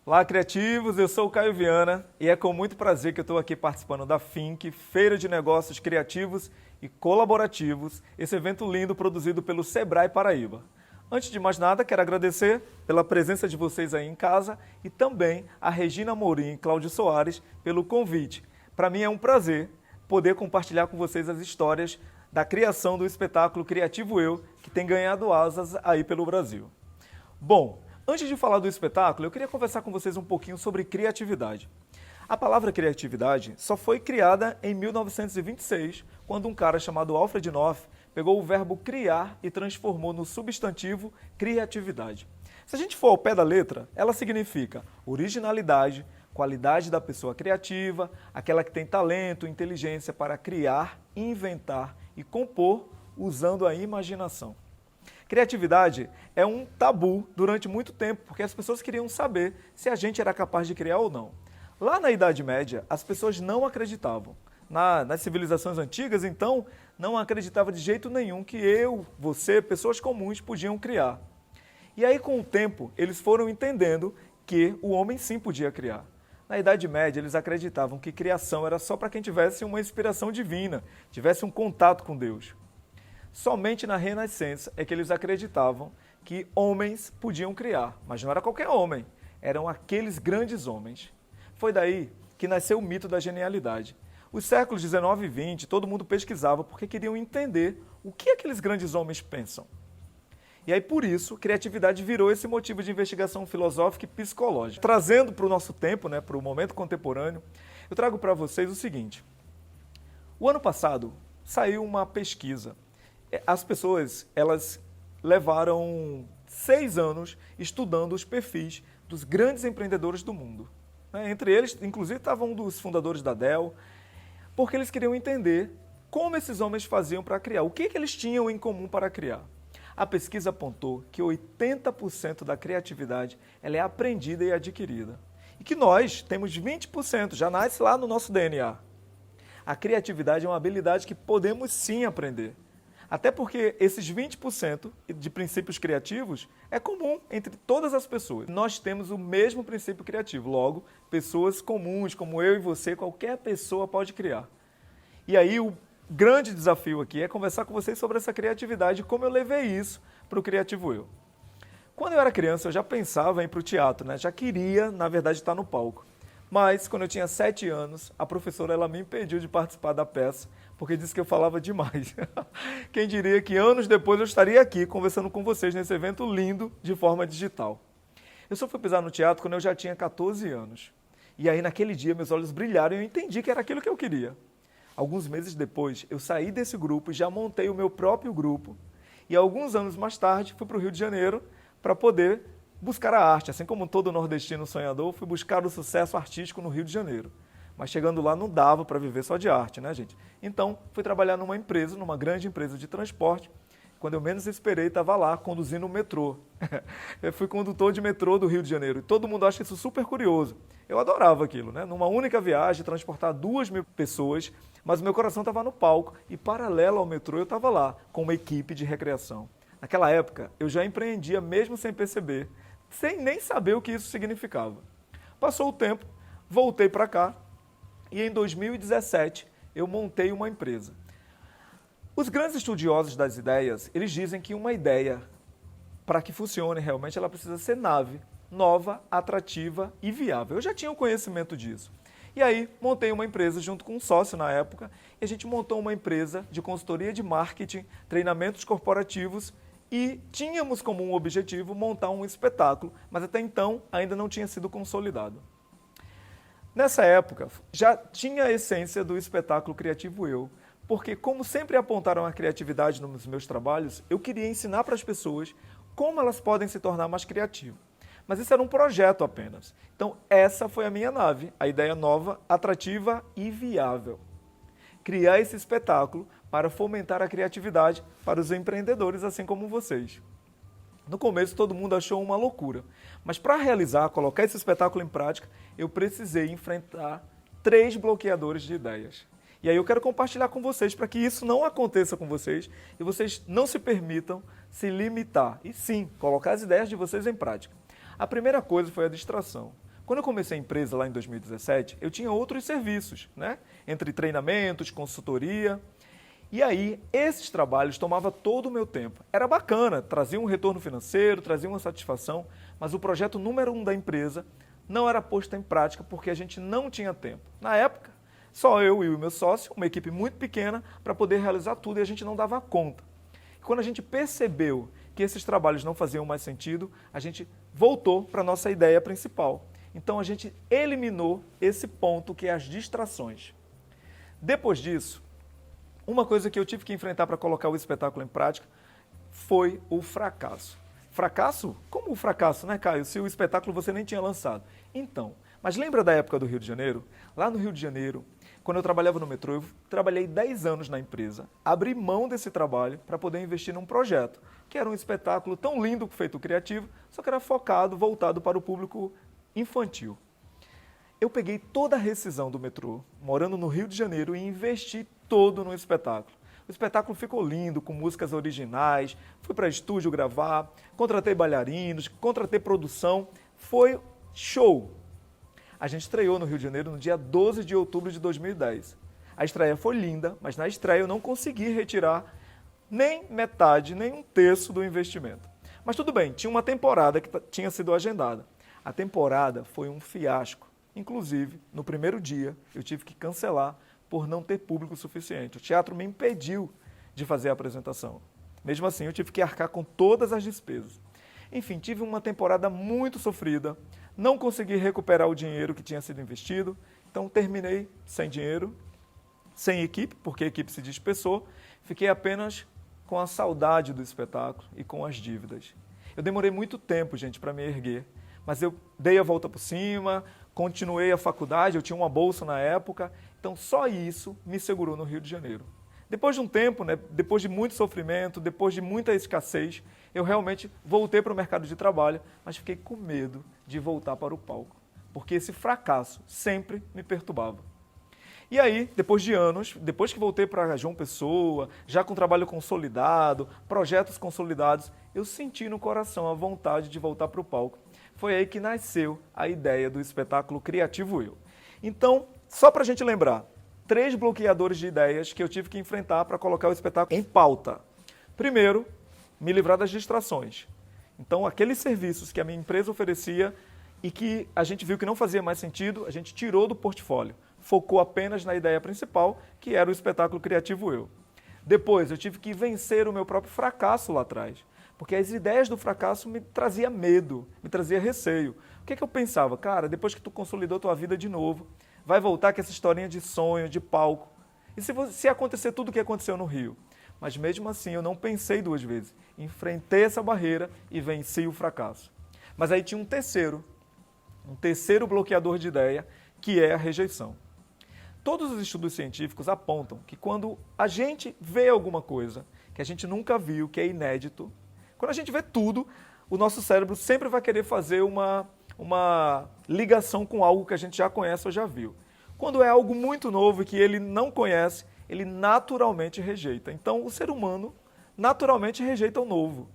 Olá, criativos! Eu sou o Caio Viana e é com muito prazer que eu estou aqui participando da FINC, Feira de Negócios Criativos e Colaborativos, esse evento lindo produzido pelo Sebrae Paraíba. Antes de mais nada, quero agradecer pela presença de vocês aí em casa e também a Regina Amorim e Cláudio Soares pelo convite. Para mim é um prazer poder compartilhar com vocês as histórias da criação do espetáculo Criativo Eu, que tem ganhado asas aí pelo Brasil. Bom, antes de falar do espetáculo, eu queria conversar com vocês um pouquinho sobre criatividade. A palavra criatividade só foi criada em 1926, quando um cara chamado Alfred North pegou o verbo criar e transformou no substantivo criatividade. Se a gente for ao pé da letra, ela significa originalidade, qualidade da pessoa criativa, aquela que tem talento, inteligência para criar, inventar e compor usando a imaginação. Criatividade é um tabu durante muito tempo, porque as pessoas queriam saber se a gente era capaz de criar ou não. Lá na Idade Média, as pessoas não acreditavam. Nas civilizações antigas, então, não acreditava de jeito nenhum que eu, você, pessoas comuns podiam criar. E aí, com o tempo, eles foram entendendo que o homem sim podia criar. Na Idade Média, eles acreditavam que criação era só para quem tivesse uma inspiração divina, tivesse um contato com Deus. Somente na Renascença é que eles acreditavam que homens podiam criar, mas não era qualquer homem, eram aqueles grandes homens. Foi daí que nasceu o mito da genialidade. Os séculos 19 e 20, todo mundo pesquisava porque queriam entender o que aqueles grandes homens pensam. E aí, por isso, criatividade virou esse motivo de investigação filosófica e psicológica. Trazendo para o nosso tempo, para o momento contemporâneo, eu trago para vocês o seguinte. O ano passado saiu uma pesquisa. As pessoas, elas levaram 6 anos estudando os perfis dos grandes empreendedores do mundo. Entre eles, inclusive, estava um dos fundadores da Dell, porque eles queriam entender como esses homens faziam para criar, o que eles tinham em comum para criar. A pesquisa apontou que 80% da criatividade ela é aprendida e adquirida. E que nós temos 20%, já nasce lá no nosso DNA. A criatividade é uma habilidade que podemos sim aprender. Até porque esses 20% de princípios criativos é comum entre todas as pessoas. Nós temos o mesmo princípio criativo, logo, pessoas comuns, como eu e você, qualquer pessoa pode criar. E aí o grande desafio aqui é conversar com vocês sobre essa criatividade e como eu levei isso para o Criativo Eu. Quando eu era criança, eu já pensava em ir para o teatro, já queria, na verdade, estar no palco. Mas, quando eu tinha 7 anos, a professora ela me impediu de participar da peça, porque disse que eu falava demais. Quem diria que anos depois eu estaria aqui conversando com vocês nesse evento lindo de forma digital. Eu só fui pisar no teatro quando eu já tinha 14 anos. E aí, naquele dia, meus olhos brilharam e eu entendi que era aquilo que eu queria. Alguns meses depois, eu saí desse grupo e já montei o meu próprio grupo. E alguns anos mais tarde, fui para o Rio de Janeiro para poder buscar a arte. Assim como todo nordestino sonhador, fui buscar o sucesso artístico no Rio de Janeiro. Mas chegando lá não dava para viver só de arte, gente? Então, fui trabalhar numa empresa, numa grande empresa de transporte. Quando eu menos esperei, estava lá conduzindo o metrô. Eu fui condutor de metrô do Rio de Janeiro. E todo mundo acha isso super curioso. Eu adorava aquilo, Numa única viagem, transportar 2.000 pessoas, mas meu coração estava no palco e, paralelo ao metrô, eu estava lá, com uma equipe de recreação. Naquela época, eu já empreendia mesmo sem perceber, sem nem saber o que isso significava. Passou o tempo, voltei para cá e em 2017 eu montei uma empresa. Os grandes estudiosos das ideias, eles dizem que uma ideia, para que funcione realmente, ela precisa ser nova, atrativa e viável. Eu já tinha o conhecimento disso. E aí, montei uma empresa junto com um sócio na época, e a gente montou uma empresa de consultoria de marketing, treinamentos corporativos, e tínhamos como um objetivo montar um espetáculo, mas até então ainda não tinha sido consolidado. Nessa época, já tinha a essência do espetáculo Criativo Eu, porque como sempre apontaram a criatividade nos meus trabalhos, eu queria ensinar para as pessoas como elas podem se tornar mais criativas. Mas isso era um projeto apenas. Então, essa foi a minha nave, a ideia nova, atrativa e viável. Criar esse espetáculo para fomentar a criatividade para os empreendedores, assim como vocês. No começo, todo mundo achou uma loucura. Mas para realizar, colocar esse espetáculo em prática, eu precisei enfrentar 3 bloqueadores de ideias. E aí eu quero compartilhar com vocês para que isso não aconteça com vocês e vocês não se permitam se limitar e sim, colocar as ideias de vocês em prática. A primeira coisa foi a distração. Quando eu comecei a empresa lá em 2017, eu tinha outros serviços, né? Entre treinamentos, consultoria. E aí, esses trabalhos tomavam todo o meu tempo. Era bacana, trazia um retorno financeiro, trazia uma satisfação, mas o projeto número 1 da empresa não era posto em prática porque a gente não tinha tempo. Na época, só eu e o meu sócio, uma equipe muito pequena, para poder realizar tudo e a gente não dava conta. E quando a gente percebeu que esses trabalhos não faziam mais sentido, a gente voltou para a nossa ideia principal. Então a gente eliminou esse ponto que é as distrações. Depois disso, uma coisa que eu tive que enfrentar para colocar o espetáculo em prática foi o fracasso. Fracasso? Como o fracasso, né, Caio? Se o espetáculo você nem tinha lançado. Então, mas lembra da época do Rio de Janeiro? Lá no Rio de Janeiro, quando eu trabalhava no metrô, eu trabalhei 10 anos na empresa. Abri mão desse trabalho para poder investir num projeto, que era um espetáculo tão lindo feito criativo, só que era focado, voltado para o público infantil. Eu peguei toda a rescisão do metrô, morando no Rio de Janeiro, e investi todo no espetáculo. O espetáculo ficou lindo, com músicas originais, fui para estúdio gravar, contratei bailarinos, contratei produção, foi show. A gente estreou no Rio de Janeiro no dia 12 de outubro de 2010. A estreia foi linda, mas na estreia eu não consegui retirar nem metade, nem um terço do investimento. Mas tudo bem, tinha uma temporada que tinha sido agendada. A temporada foi um fiasco. Inclusive, no primeiro dia, eu tive que cancelar por não ter público suficiente. O teatro me impediu de fazer a apresentação. Mesmo assim, eu tive que arcar com todas as despesas. Enfim, tive uma temporada muito sofrida, não consegui recuperar o dinheiro que tinha sido investido, então terminei sem dinheiro, sem equipe, porque a equipe se dispersou, fiquei apenas com a saudade do espetáculo e com as dívidas. Eu demorei muito tempo, gente, para me erguer, mas eu dei a volta por cima, continuei a faculdade, eu tinha uma bolsa na época, então só isso me segurou no Rio de Janeiro. Depois de um tempo, né, depois de muito sofrimento, depois de muita escassez, eu realmente voltei para o mercado de trabalho, mas fiquei com medo de voltar para o palco, porque esse fracasso sempre me perturbava. E aí, depois de anos, depois que voltei para João Pessoa, já com trabalho consolidado, projetos consolidados, eu senti no coração a vontade de voltar para o palco. Foi aí que nasceu a ideia do espetáculo Criativo Eu. Então, só para a gente lembrar, 3 bloqueadores de ideias que eu tive que enfrentar para colocar o espetáculo em pauta. Primeiro, me livrar das distrações. Então, aqueles serviços que a minha empresa oferecia e que a gente viu que não fazia mais sentido, a gente tirou do portfólio. Focou apenas na ideia principal, que era o espetáculo Criativo Eu. Depois, eu tive que vencer o meu próprio fracasso lá atrás, porque as ideias do fracasso me traziam medo, me trazia receio. O que eu pensava? Cara, depois que tu consolidou tua vida de novo, vai voltar com essa historinha de sonho, de palco. E se acontecer tudo o que aconteceu no Rio? Mas mesmo assim, eu não pensei 2 vezes. Enfrentei essa barreira e venci o fracasso. Mas aí tinha um terceiro bloqueador de ideia, que é a rejeição. Todos os estudos científicos apontam que quando a gente vê alguma coisa que a gente nunca viu, que é inédito, quando a gente vê tudo, o nosso cérebro sempre vai querer fazer uma ligação com algo que a gente já conhece ou já viu. Quando é algo muito novo e que ele não conhece, ele naturalmente rejeita. Então, o ser humano naturalmente rejeita o novo.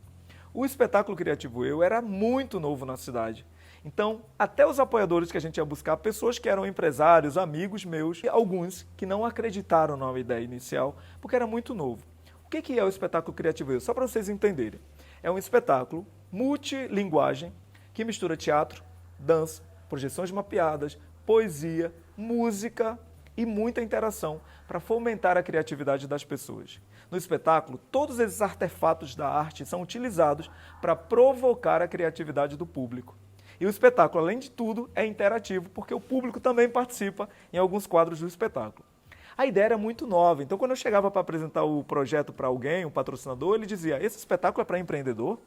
O espetáculo Criativo Eu era muito novo na cidade. Então, até os apoiadores que a gente ia buscar, pessoas que eram empresários, amigos meus, e alguns que não acreditaram na ideia inicial, porque era muito novo. O que é o espetáculo Criativo Eu? Só para vocês entenderem. É um espetáculo multilinguagem que mistura teatro, dança, projeções mapeadas, poesia, música e muita interação para fomentar a criatividade das pessoas. No espetáculo, todos esses artefatos da arte são utilizados para provocar a criatividade do público. E o espetáculo, além de tudo, é interativo, porque o público também participa em alguns quadros do espetáculo. A ideia era muito nova, então quando eu chegava para apresentar o projeto para alguém, um patrocinador, ele dizia, esse espetáculo é para empreendedor?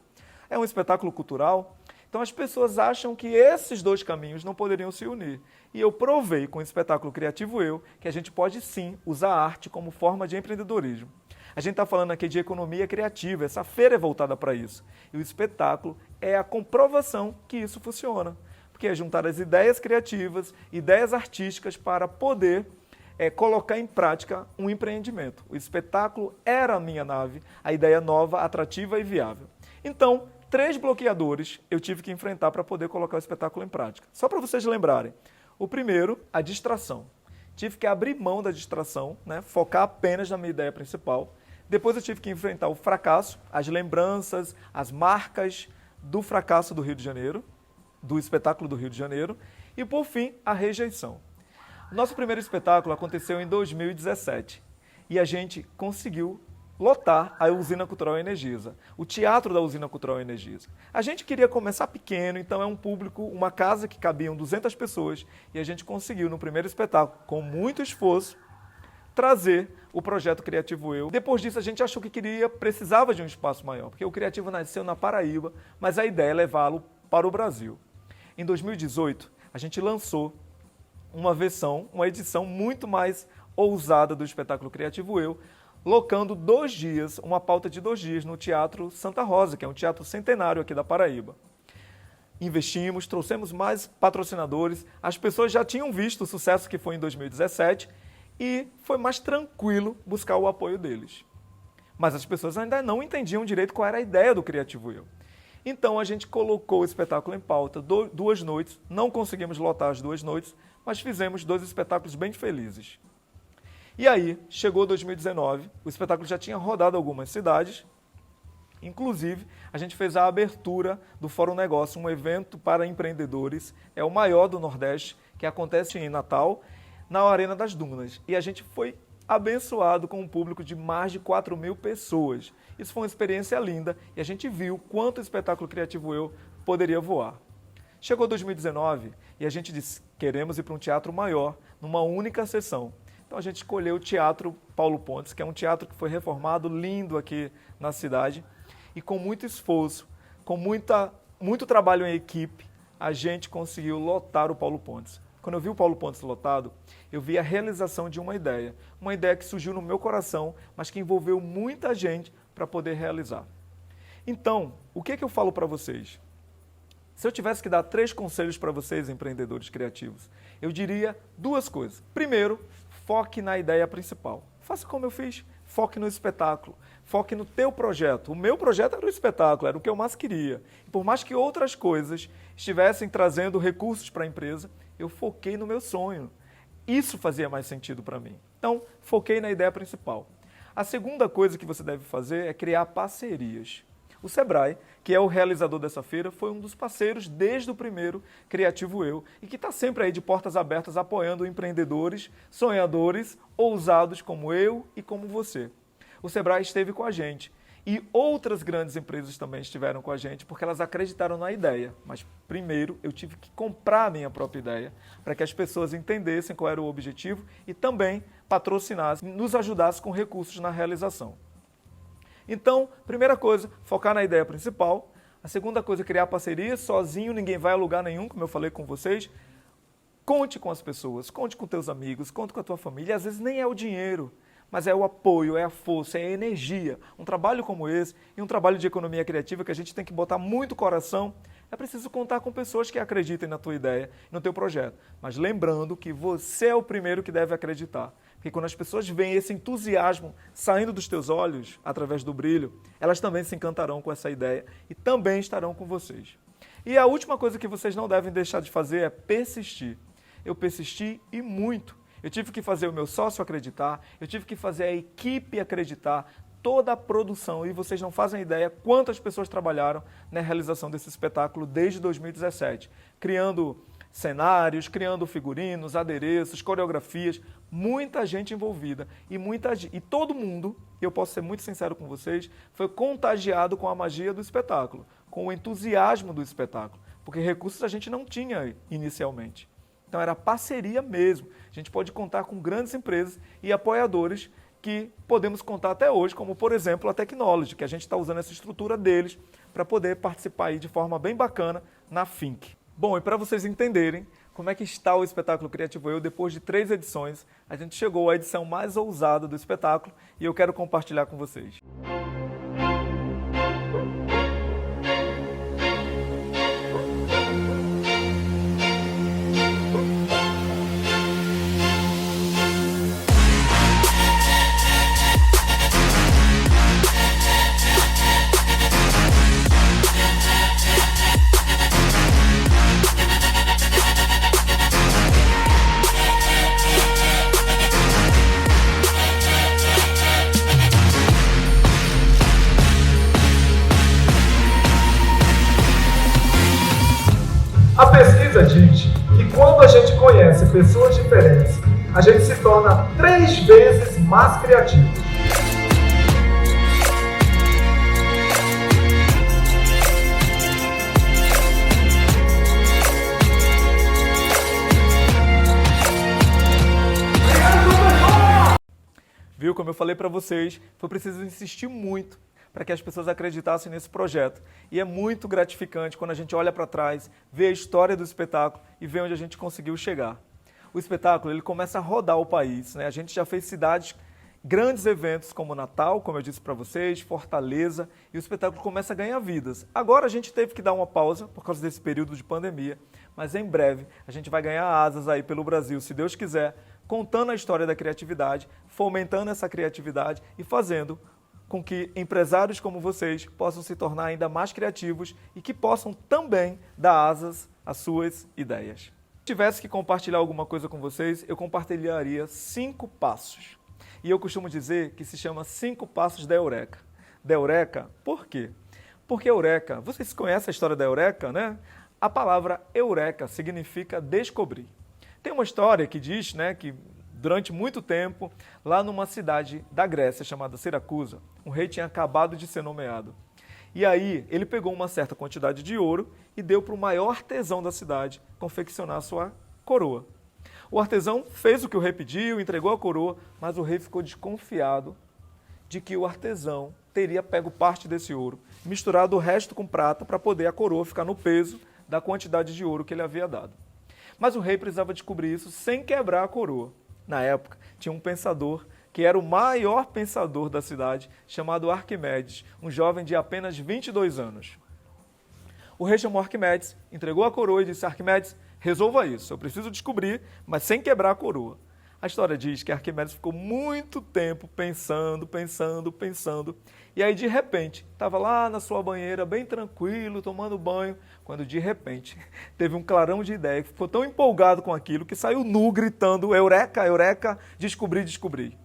É um espetáculo cultural? Então as pessoas acham que esses 2 caminhos não poderiam se unir. E eu provei com o espetáculo Criativo Eu que a gente pode sim usar a arte como forma de empreendedorismo. A gente está falando aqui de economia criativa, essa feira é voltada para isso. E o espetáculo é a comprovação que isso funciona. porque é juntar as ideias criativas, ideias artísticas para poder colocar em prática um empreendimento. O espetáculo era a minha nave, a ideia nova, atrativa e viável. Então, 3 bloqueadores eu tive que enfrentar para poder colocar o espetáculo em prática. Só para vocês lembrarem. O primeiro, a distração. Tive que abrir mão da distração, né? Focar apenas na minha ideia principal. Depois eu tive que enfrentar o fracasso, as lembranças, as marcas do fracasso do Rio de Janeiro, do espetáculo do Rio de Janeiro. E, por fim, a rejeição. Nosso primeiro espetáculo aconteceu em 2017 e a gente conseguiu lotar a Usina Cultural Energisa, o Teatro da Usina Cultural Energisa. A gente queria começar pequeno, então é um público, uma casa que cabiam 200 pessoas e a gente conseguiu no primeiro espetáculo, com muito esforço, trazer o projeto Criativo Eu. Depois disso a gente achou que precisava de um espaço maior, porque o Criativo nasceu na Paraíba, mas a ideia é levá-lo para o Brasil. Em 2018, a gente lançou uma edição muito mais ousada do espetáculo Criativo Eu, locando 2 dias, uma pauta de 2 dias no Teatro Santa Rosa, que é um teatro centenário aqui da Paraíba. Investimos, trouxemos mais patrocinadores, as pessoas já tinham visto o sucesso que foi em 2017 e foi mais tranquilo buscar o apoio deles. Mas as pessoas ainda não entendiam direito qual era a ideia do Criativo Eu. Então a gente colocou o espetáculo em pauta 2 noites, não conseguimos lotar as 2 noites, mas fizemos 2 espetáculos bem felizes. E aí, chegou 2019, o espetáculo já tinha rodado algumas cidades, inclusive a gente fez a abertura do Fórum Negócio, um evento para empreendedores, é o maior do Nordeste, que acontece em Natal, na Arena das Dunas. E a gente foi abençoado com um público de mais de 4.000 pessoas. Isso foi uma experiência linda e a gente viu quanto o espetáculo Criativo Eu poderia voar. Chegou 2019 e a gente disse, queremos ir para um teatro maior, numa única sessão. Então a gente escolheu o Teatro Paulo Pontes, que é um teatro que foi reformado, lindo aqui na cidade. E com muito esforço, com muito trabalho em equipe, a gente conseguiu lotar o Paulo Pontes. Quando eu vi o Paulo Pontes lotado, eu vi a realização de uma ideia que surgiu no meu coração, mas que envolveu muita gente para poder realizar. Então, o que eu falo para vocês? Se eu tivesse que dar 3 conselhos para vocês, empreendedores criativos, eu diria 2 coisas. Primeiro, foque na ideia principal. Faça como eu fiz, foque no espetáculo, foque no teu projeto. O meu projeto era o espetáculo, era o que eu mais queria. E por mais que outras coisas estivessem trazendo recursos para a empresa, eu foquei no meu sonho. Isso fazia mais sentido para mim. Então, foquei na ideia principal. A segunda coisa que você deve fazer é criar parcerias. O Sebrae, que é o realizador dessa feira, foi um dos parceiros desde o primeiro Criativo Eu e que está sempre aí de portas abertas apoiando empreendedores, sonhadores, ousados como eu e como você. O Sebrae esteve com a gente e outras grandes empresas também estiveram com a gente porque elas acreditaram na ideia. Mas primeiro eu tive que comprar a minha própria ideia para que as pessoas entendessem qual era o objetivo e também patrocinassem, nos ajudassem com recursos na realização. Então, primeira coisa, focar na ideia principal. A segunda coisa, criar parceria. Sozinho ninguém vai a lugar nenhum, como eu falei com vocês. Conte com as pessoas, conte com teus amigos, conte com a tua família. Às vezes nem é o dinheiro, mas é o apoio, é a força, é a energia. Um trabalho como esse e um trabalho de economia criativa que a gente tem que botar muito coração, é preciso contar com pessoas que acreditem na tua ideia, no teu projeto. Mas lembrando que você é o primeiro que deve acreditar. Porque quando as pessoas veem esse entusiasmo saindo dos teus olhos, através do brilho, elas também se encantarão com essa ideia e também estarão com vocês. E a última coisa que vocês não devem deixar de fazer é persistir. Eu persisti e muito. Eu tive que fazer o meu sócio acreditar, eu tive que fazer a equipe acreditar, toda a produção, e vocês não fazem ideia quantas pessoas trabalharam na realização desse espetáculo desde 2017, criando cenários, criando figurinos, adereços, coreografias, muita gente envolvida e todo mundo, eu posso ser muito sincero com vocês, foi contagiado com a magia do espetáculo, com o entusiasmo do espetáculo, porque recursos a gente não tinha inicialmente. Então era parceria mesmo. A gente pode contar com grandes empresas e apoiadores que podemos contar até hoje, como por exemplo a Technology, que a gente está usando essa estrutura deles para poder participar aí de forma bem bacana na Fink. Bom, e para vocês entenderem como é que está o espetáculo Criativo Eu, depois de 3 edições, a gente chegou à edição mais ousada do espetáculo e eu quero compartilhar com vocês. pesquisa diz que quando a gente conhece pessoas diferentes, a gente se torna 3 vezes mais criativo. Viu? Como eu falei para vocês, foi preciso insistir muito para que as pessoas acreditassem nesse projeto. E é muito gratificante quando a gente olha para trás, vê a história do espetáculo e vê onde a gente conseguiu chegar. O espetáculo ele começa a rodar o país, né? A gente já fez cidades, grandes eventos como Natal, como eu disse para vocês, Fortaleza, e o espetáculo começa a ganhar vidas. Agora a gente teve que dar uma pausa por causa desse período de pandemia, mas em breve a gente vai ganhar asas aí pelo Brasil, se Deus quiser, contando a história da criatividade, fomentando essa criatividade e fazendo com que empresários como vocês possam se tornar ainda mais criativos e que possam também dar asas às suas ideias. Se tivesse que compartilhar alguma coisa com vocês, eu compartilharia 5 passos. E eu costumo dizer que se chama 5 passos da Eureka. Da Eureka, por quê? Porque Eureka, vocês conhecem a história da Eureka, né? A palavra Eureka significa descobrir. Tem uma história que diz, né, que durante muito tempo, lá numa cidade da Grécia chamada Siracusa, um rei tinha acabado de ser nomeado. E aí ele pegou uma certa quantidade de ouro e deu para o maior artesão da cidade confeccionar a sua coroa. O artesão fez o que o rei pediu, entregou a coroa, mas o rei ficou desconfiado de que o artesão teria pego parte desse ouro, misturado o resto com prata para poder a coroa ficar no peso da quantidade de ouro que ele havia dado. Mas o rei precisava descobrir isso sem quebrar a coroa. Na época, tinha um pensador que era o maior pensador da cidade, chamado Arquimedes, um jovem de apenas 22 anos. O rei chamou Arquimedes, entregou a coroa e disse: Arquimedes, resolva isso, eu preciso descobrir, mas sem quebrar a coroa. A história diz que Arquimedes ficou muito tempo pensando, e aí de repente, estava lá na sua banheira, bem tranquilo, tomando banho, quando de repente teve um clarão de ideia, ficou tão empolgado com aquilo que saiu nu gritando: Eureka, Eureka, descobri, descobri.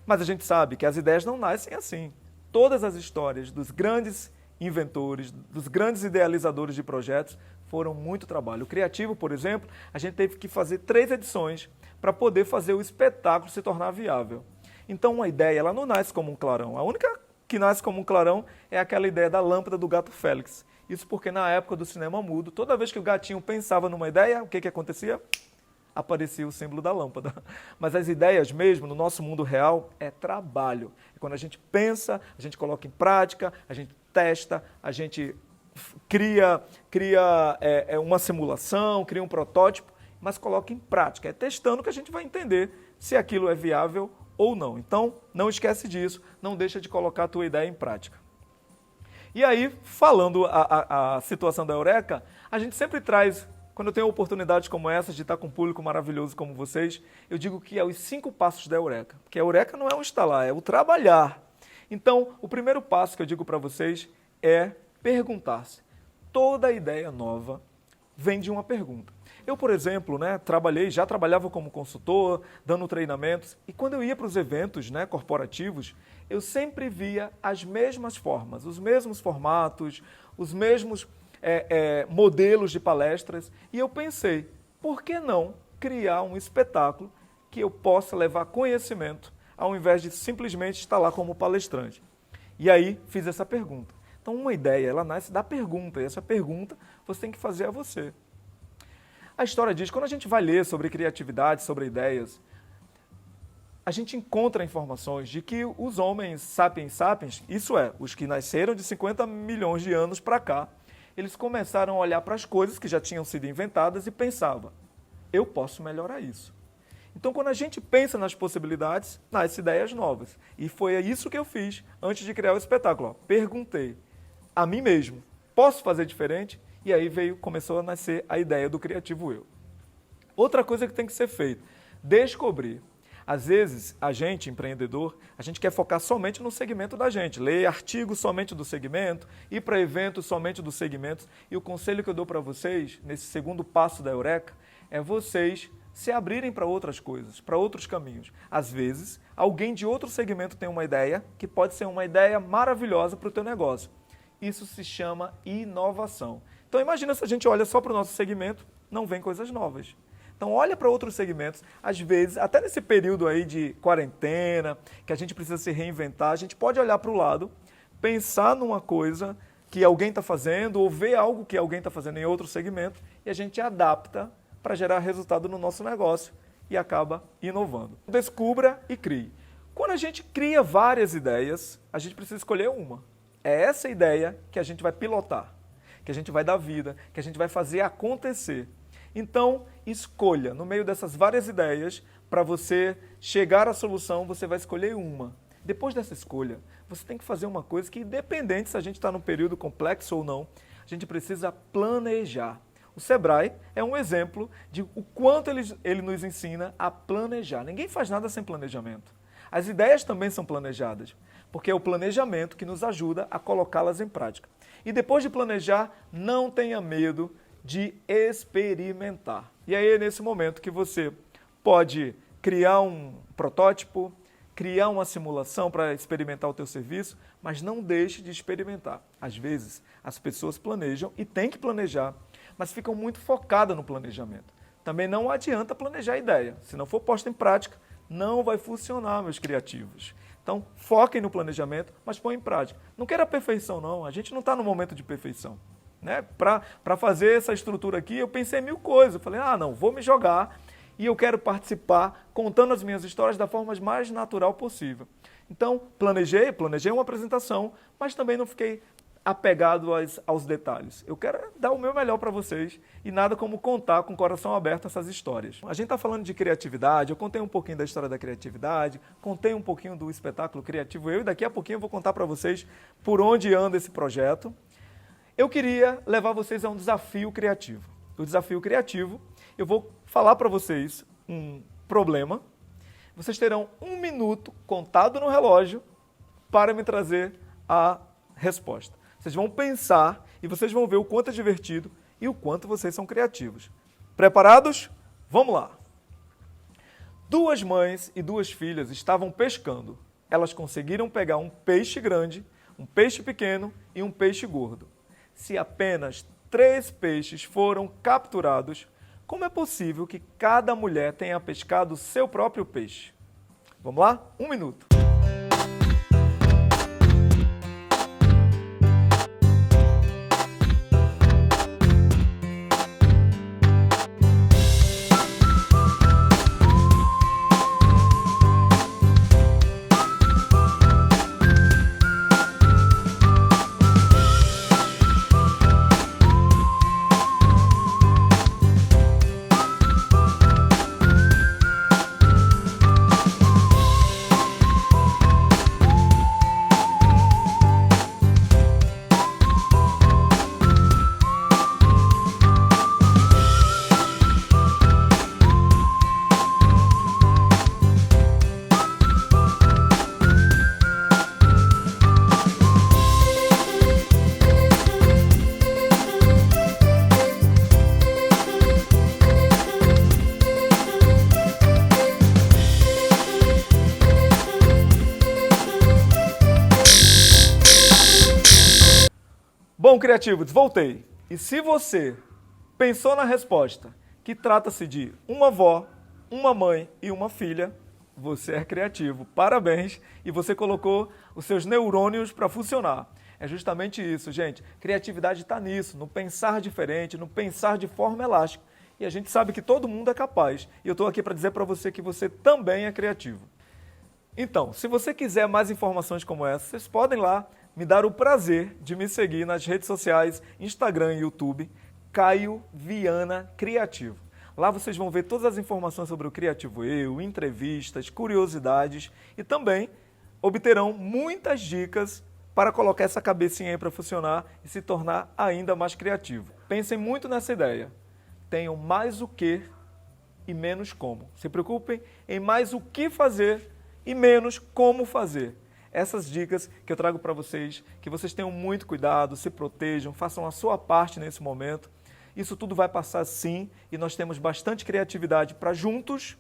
Mas a gente sabe que as ideias não nascem assim. Todas as histórias dos grandes inventores, dos grandes idealizadores de projetos, foram muito trabalho. O Criativo, por exemplo, a gente teve que fazer 3 edições para poder fazer o espetáculo se tornar viável. Então, uma ideia, ela não nasce como um clarão. A única que nasce como um clarão é aquela ideia da lâmpada do gato Félix. Isso porque, na época do cinema mudo, toda vez que o gatinho pensava numa ideia, o que acontecia? Aparecia o símbolo da lâmpada. Mas as ideias mesmo, no nosso mundo real, é trabalho. É quando a gente pensa, a gente coloca em prática, a gente testa, a gente cria uma simulação, cria um protótipo, mas coloca em prática. É testando que a gente vai entender se aquilo é viável ou não. Então, não esquece disso, não deixa de colocar a tua ideia em prática. E aí, falando a situação da Eureka, a gente sempre traz, quando eu tenho oportunidades como essa, de estar com um público maravilhoso como vocês, eu digo que é os 5 passos da Eureka. Porque a Eureka não é o instalar, é o trabalhar. Então, o primeiro passo que eu digo para vocês é perguntar-se. Toda ideia nova vem de uma pergunta. Eu, por exemplo, já trabalhava como consultor, dando treinamentos, e quando eu ia para os eventos corporativos, eu sempre via as mesmas formas, os mesmos formatos, os mesmos modelos de palestras, e eu pensei, por que não criar um espetáculo que eu possa levar conhecimento, ao invés de simplesmente estar lá como palestrante? E aí fiz essa pergunta. Então, uma ideia, ela nasce da pergunta, e essa pergunta você tem que fazer a você. A história diz, quando a gente vai ler sobre criatividade, sobre ideias, a gente encontra informações de que os homens sapiens, isso é, os que nasceram de 50 milhões de anos para cá, eles começaram a olhar para as coisas que já tinham sido inventadas e pensavam, eu posso melhorar isso. Então, quando a gente pensa nas possibilidades, nascem ideias novas. E foi isso que eu fiz antes de criar o espetáculo. Perguntei a mim mesmo, posso fazer diferente? E aí começou a nascer a ideia do Criativo Eu. Outra coisa que tem que ser feita, descobrir. Às vezes, a gente, empreendedor, a gente quer focar somente no segmento da gente, ler artigos somente do segmento, ir para eventos somente dos segmentos. E o conselho que eu dou para vocês, nesse segundo passo da Eureka, é vocês se abrirem para outras coisas, para outros caminhos. Às vezes, alguém de outro segmento tem uma ideia que pode ser uma ideia maravilhosa para o teu negócio. Isso se chama inovação. Então imagina se a gente olha só para o nosso segmento não vem coisas novas. Então olha para outros segmentos, às vezes, até nesse período aí de quarentena, que a gente precisa se reinventar, a gente pode olhar para o lado, pensar numa coisa que alguém está fazendo ou ver algo que alguém está fazendo em outro segmento e a gente adapta para gerar resultado no nosso negócio e acaba inovando. Descubra e crie. Quando a gente cria várias ideias, a gente precisa escolher uma. É essa ideia que a gente vai pilotar, que a gente vai dar vida, que a gente vai fazer acontecer. Então, escolha, no meio dessas várias ideias, para você chegar à solução, você vai escolher uma. Depois dessa escolha, você tem que fazer uma coisa que, independente se a gente está num período complexo ou não, a gente precisa planejar. O Sebrae é um exemplo de o quanto ele nos ensina a planejar. Ninguém faz nada sem planejamento. As ideias também são planejadas, porque é o planejamento que nos ajuda a colocá-las em prática. E depois de planejar, não tenha medo de experimentar. E aí é nesse momento que você pode criar um protótipo, criar uma simulação para experimentar o teu serviço, mas não deixe de experimentar. Às vezes, as pessoas planejam e têm que planejar, mas ficam muito focadas no planejamento. Também não adianta planejar a ideia. Se não for posta em prática, não vai funcionar, meus criativos. Então, foquem no planejamento, mas põem em prática. Não queira perfeição, não. A gente não está no momento de perfeição. Né? Para fazer essa estrutura aqui, eu pensei em 1000 coisas. Eu falei, não, vou me jogar e eu quero participar contando as minhas histórias da forma mais natural possível. Então, planejei uma apresentação, mas também não fiquei apegado aos detalhes. Eu quero dar o meu melhor para vocês e nada como contar com o coração aberto essas histórias. A gente está falando de criatividade, eu contei um pouquinho da história da criatividade, contei um pouquinho do espetáculo criativo e daqui a pouquinho eu vou contar para vocês por onde anda esse projeto. Eu queria levar vocês a um desafio criativo. O desafio criativo, eu vou falar para vocês um problema. Vocês terão 1 minuto contado no relógio para me trazer a resposta. Vocês vão pensar e vocês vão ver o quanto é divertido e o quanto vocês são criativos. Preparados? Vamos lá! 2 mães e 2 filhas estavam pescando. Elas conseguiram pegar um peixe grande, um peixe pequeno e um peixe gordo. Se apenas 3 peixes foram capturados, como é possível que cada mulher tenha pescado seu próprio peixe? Vamos lá? 1 minuto. Bom, criativos, voltei. E se você pensou na resposta, que trata-se de uma avó, uma mãe e uma filha, você é criativo. Parabéns! E você colocou os seus neurônios para funcionar. É justamente isso, gente. Criatividade está nisso, no pensar diferente, no pensar de forma elástica. E a gente sabe que todo mundo é capaz. E eu estou aqui para dizer para você que você também é criativo. Então, se você quiser mais informações como essa, vocês podem lá me dar o prazer de me seguir nas redes sociais, Instagram e YouTube, Caio Viana Criativo. Lá vocês vão ver todas as informações sobre o Criativo Eu, entrevistas, curiosidades e também obterão muitas dicas para colocar essa cabecinha aí para funcionar e se tornar ainda mais criativo. Pensem muito nessa ideia. Tenham mais o que e menos como. Se preocupem em mais o que fazer e menos como fazer. Essas dicas que eu trago para vocês, que vocês tenham muito cuidado, se protejam, façam a sua parte nesse momento. Isso tudo vai passar sim e nós temos bastante criatividade para juntos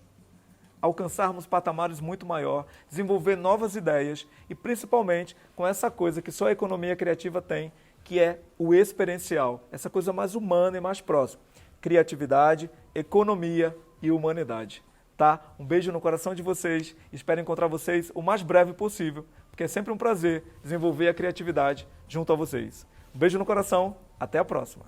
alcançarmos patamares muito maior, desenvolver novas ideias e principalmente com essa coisa que só a economia criativa tem, que é o experiencial, essa coisa mais humana e mais próxima. criatividade, economia e humanidade. Tá? Um beijo no coração de vocês. Espero encontrar vocês o mais breve possível, porque é sempre um prazer desenvolver a criatividade junto a vocês. Um beijo no coração. Até a próxima.